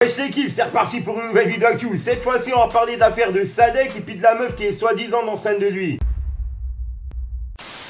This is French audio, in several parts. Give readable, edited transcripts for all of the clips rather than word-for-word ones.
Wesh l'équipe, c'est reparti pour une nouvelle vidéo actu. Cette fois-ci, on va parler d'affaires de Sadek et puis de la meuf qui est soi-disant enceinte de lui.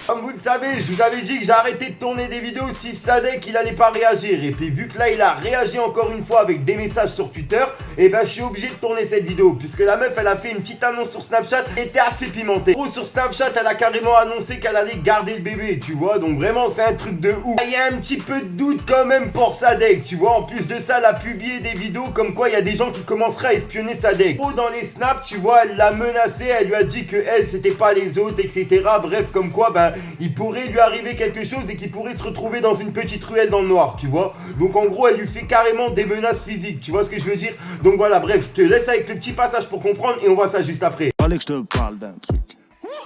Comme vous le savez, je vous avais dit que j'ai arrêté de tourner des vidéos si Sadek il allait pas réagir. Et puis vu que là il a réagi encore une fois avec des messages sur Twitter, et ben je suis obligé de tourner cette vidéo. Puisque la meuf elle a fait une petite annonce sur Snapchat, elle était assez pimentée. Gros sur Snapchat elle a carrément annoncé qu'elle allait garder le bébé, tu vois. Donc vraiment c'est un truc de ouf. Il y a un petit peu de doute quand même pour Sadek, tu vois. En plus de ça elle a publié des vidéos comme quoi il y a des gens qui commenceraient à espionner Sadek. Gros dans les snaps tu vois elle l'a menacé, elle lui a dit que elle c'était pas les autres etc. Bref comme quoi ben il pourrait lui arriver quelque chose et qu'il pourrait se retrouver dans une petite ruelle dans le noir, tu vois. Donc en gros elle lui fait carrément des menaces physiques, tu vois ce que je veux dire. Donc voilà, bref, je te laisse avec le petit passage pour comprendre et on voit ça juste après. Fallait que je te parle d'un truc,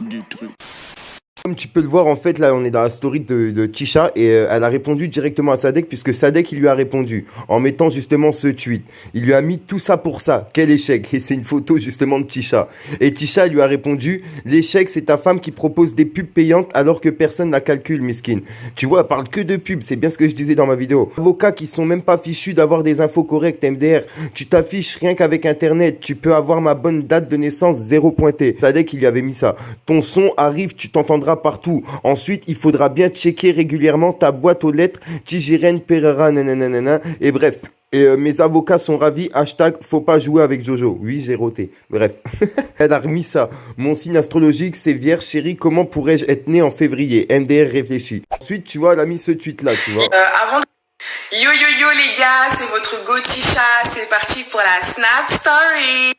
du truc. Comme tu peux le voir en fait là on est dans la story de Tisha et elle a répondu directement à Sadek puisque Sadek il lui a répondu en mettant justement ce tweet. Il lui a mis tout ça pour ça, quel échec. Et c'est une photo justement de Tisha. Et Tisha lui a répondu l'échec c'est ta femme qui propose des pubs payantes alors que personne la calcule miskin. Tu vois elle parle que de pubs, c'est bien ce que je disais dans ma vidéo. Avocats qui sont même pas fichus d'avoir des infos correctes MDR. Tu t'affiches rien qu'avec internet, tu peux avoir ma bonne date de naissance 0 pointé. Sadek il lui avait mis ça. Ton son arrive, tu t'entendras partout. Ensuite, il faudra bien checker régulièrement ta boîte aux lettres, Tigirène, Pereira, nanana, et bref. Et mes avocats sont ravis, hashtag faut pas jouer avec Jojo. Oui, j'ai roté. Bref. Elle a remis ça. Mon signe astrologique, c'est Vierge, chérie, comment pourrais-je être né en février? MDR réfléchit. Ensuite, tu vois, elle a mis ce tweet-là, tu vois. Yo yo yo les gars, c'est votre go Tisha, c'est parti pour la Snap Story.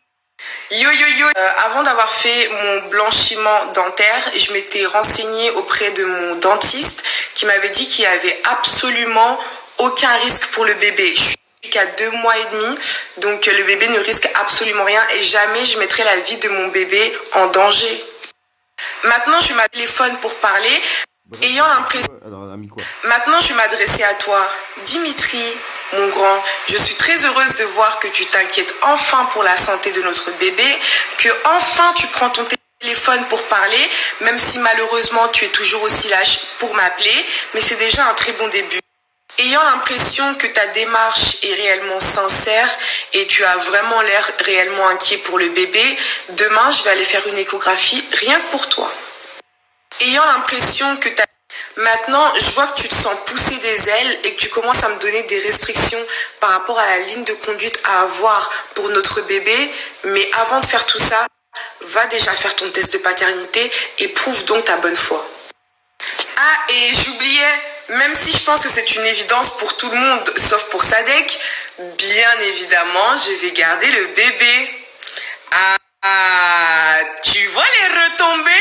Yo yo yo, avant d'avoir fait mon blanchiment dentaire, je m'étais renseignée auprès de mon dentiste qui m'avait dit qu'il n'y avait absolument aucun risque pour le bébé. Je suis qu'à 2 mois et demi, donc le bébé ne risque absolument rien et jamais je mettrai la vie de mon bébé en danger. Maintenant, je m'appelle téléphone pour parler, ayant l'impression... Alors, elle a mis quoi? Maintenant, je vais m'adresser à toi, Dimitri, mon grand. Je suis très heureuse de voir que tu t'inquiètes enfin pour la santé de notre bébé, que enfin tu prends ton téléphone pour parler, même si malheureusement tu es toujours aussi lâche pour m'appeler, mais c'est déjà un très bon début. Ayant l'impression que ta démarche est réellement sincère et tu as vraiment l'air réellement inquiet pour le bébé, demain je vais aller faire une échographie rien que pour toi. Ayant l'impression que Maintenant, je vois que tu te sens pousser des ailes et que tu commences à me donner des restrictions par rapport à la ligne de conduite à avoir pour notre bébé. Mais avant de faire tout ça, va déjà faire ton test de paternité et prouve donc ta bonne foi. Ah, et j'oubliais, même si je pense que c'est une évidence pour tout le monde, sauf pour Sadek, bien évidemment, je vais garder le bébé. Ah, tu vois les retombées?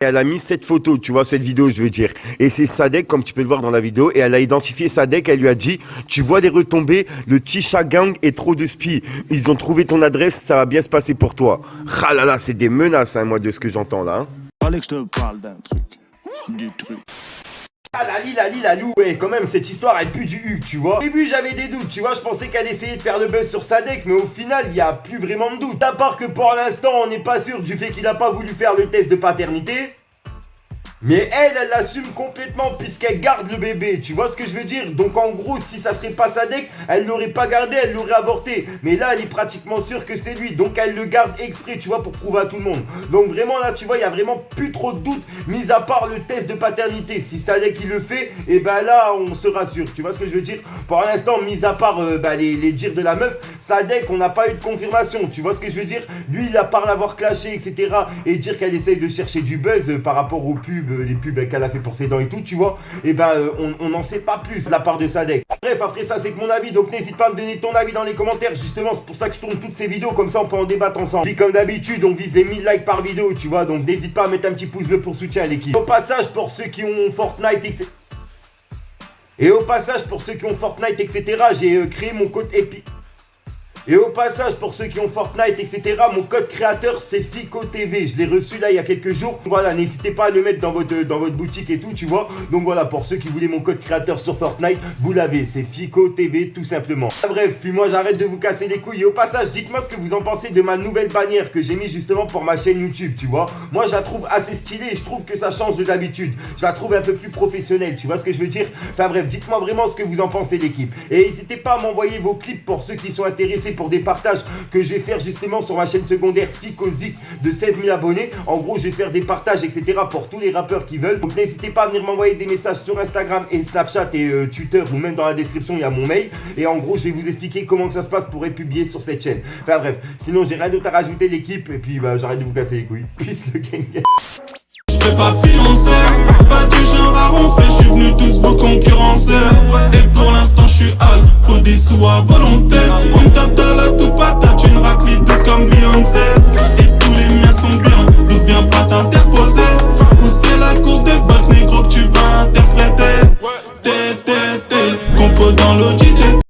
Elle a mis cette photo, tu vois, cette vidéo, je veux dire. Et c'est Sadek, comme tu peux le voir dans la vidéo. Et elle a identifié Sadek, elle lui a dit, tu vois des retombées, le Tisha Gang est trop de spies. Ils ont trouvé ton adresse, ça va bien se passer pour toi. Ah là là, c'est des menaces, hein, moi, de ce que j'entends là. Hein. Fallait que je te parle d'un truc, du truc. Ah la lou, ouais, quand même, cette histoire, elle pue du U, tu vois. Au début, j'avais des doutes, tu vois, je pensais qu'elle essayait de faire le buzz sur Sadek, mais au final, il n'y a plus vraiment de doute. À part que pour l'instant, on n'est pas sûr du fait qu'il n'a pas voulu faire le test de paternité. Mais elle l'assume complètement puisqu'elle garde le bébé, tu vois ce que je veux dire? Donc en gros, si ça serait pas Sadek, elle l'aurait pas gardé, elle l'aurait avorté. Mais là, elle est pratiquement sûre que c'est lui, donc elle le garde exprès, tu vois, pour prouver à tout le monde. Donc vraiment là, tu vois, il y a vraiment plus trop de doutes, mis à part le test de paternité. Si Sadek il le fait, et ben là, on se rassure, tu vois ce que je veux dire? Pour l'instant, mis à part les dires de la meuf, Sadek, on n'a pas eu de confirmation, tu vois ce que je veux dire? Lui, il a par l'avoir clashé, etc. et dire qu'elle essaye de chercher du buzz par rapport aux pubs. Les pubs qu'elle a fait pour ses dents et tout, tu vois, et ben on n'en sait pas plus de la part de Sadek. Bref, après ça c'est que mon avis, donc n'hésite pas à me donner ton avis dans les commentaires, justement c'est pour ça que je tourne toutes ces vidéos, comme ça on peut en débattre ensemble. Puis comme d'habitude on vise les 1000 likes par vidéo, tu vois, donc n'hésite pas à mettre un petit pouce bleu pour soutien à l'équipe. Au passage pour ceux qui ont Fortnite, etc. Et au passage pour ceux qui ont Fortnite, etc. j'ai créé mon code Epic. Et au passage, pour ceux qui ont Fortnite, etc., mon code créateur c'est FICOTV. Je l'ai reçu là il y a quelques jours. Voilà, n'hésitez pas à le mettre dans votre boutique et tout, tu vois. Donc voilà, pour ceux qui voulaient mon code créateur sur Fortnite, vous l'avez, c'est FICOTV tout simplement. Bref, puis moi j'arrête de vous casser les couilles. Et au passage, dites-moi ce que vous en pensez de ma nouvelle bannière que j'ai mis justement pour ma chaîne YouTube, tu vois. Moi je la trouve assez stylée et je trouve que ça change de d'habitude. Je la trouve un peu plus professionnelle, tu vois ce que je veux dire. Enfin bref, dites-moi vraiment ce que vous en pensez l'équipe. Et n'hésitez pas à m'envoyer vos clips pour ceux qui sont intéressés pour des partages que je vais faire justement sur ma chaîne secondaire FICOZIC de 16 000 abonnés. En gros, je vais faire des partages, etc. pour tous les rappeurs qui veulent. Donc n'hésitez pas à venir m'envoyer des messages sur Instagram et Snapchat et Twitter, ou même dans la description, il y a mon mail. Et en gros, je vais vous expliquer comment que ça se passe pour être publié sur cette chaîne. Enfin bref, sinon j'ai rien d'autre à rajouter l'équipe. Et puis bah, j'arrête de vous casser les couilles. Peace le gang. J'fais pas Beyoncé, pas du genre à ronfler, j'suis venu tous vous concurrencer. Et pour l'instant j'suis hal, faut des sous à volonté.